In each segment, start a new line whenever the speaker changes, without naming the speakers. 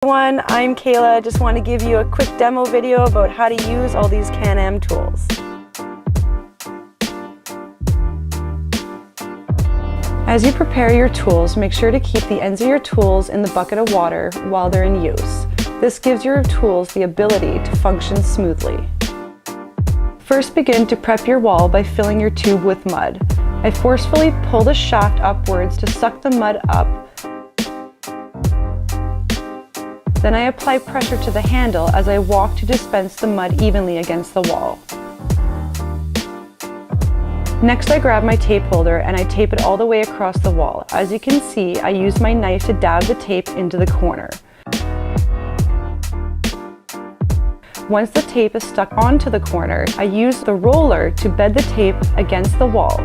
Everyone, I'm Kayla. Just want to give you a quick demo video about how to use all these Canam tools. As you prepare your tools, make sure to keep the ends of your tools in the bucket of water while they're in use. This gives your tools the ability to function smoothly. First, begin to prep your wall by filling your tube with mud. I forcefully pull the shaft upwards to suck the mud up. Then I apply pressure to the handle as I walk to dispense the mud evenly against the wall. Next, I grab my tape holder and I tape it all the way across the wall. As you can see, I use my knife to dab the tape into the corner. Once the tape is stuck onto the corner, I use the roller to bed the tape against the wall.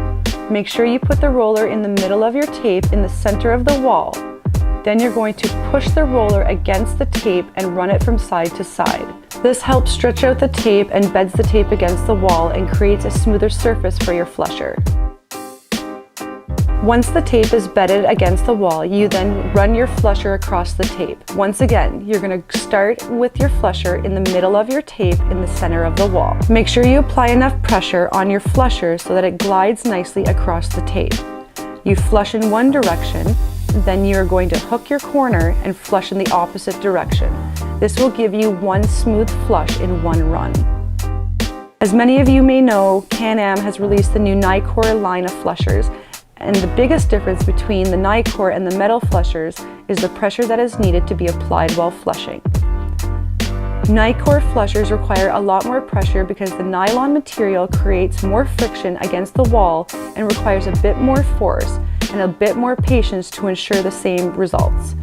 Make sure you put the roller in the middle of your tape in the center of the wall. Then you're going to push the roller against the tape and run it from side to side. This helps stretch out the tape and beds the tape against the wall and creates a smoother surface for your flusher. Once the tape is bedded against the wall, you then run your flusher across the tape. Once again, you're going to start with your flusher in the middle of your tape in the center of the wall. Make sure you apply enough pressure on your flusher so that it glides nicely across the tape. You flush in one direction, then you are going to hook your corner and flush in the opposite direction. This will give you one smooth flush in one run. As many of you may know, Canam has released the new Nicor line of flushers, and the biggest difference between the Nicor and the metal flushers is the pressure that is needed to be applied while flushing. Nicor flushers require a lot more pressure because the nylon material creates more friction against the wall and requires a bit more force and a bit more patience to ensure the same results.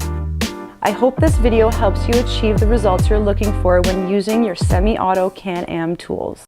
I hope this video helps you achieve the results you're looking for when using your semi-auto Canam tools.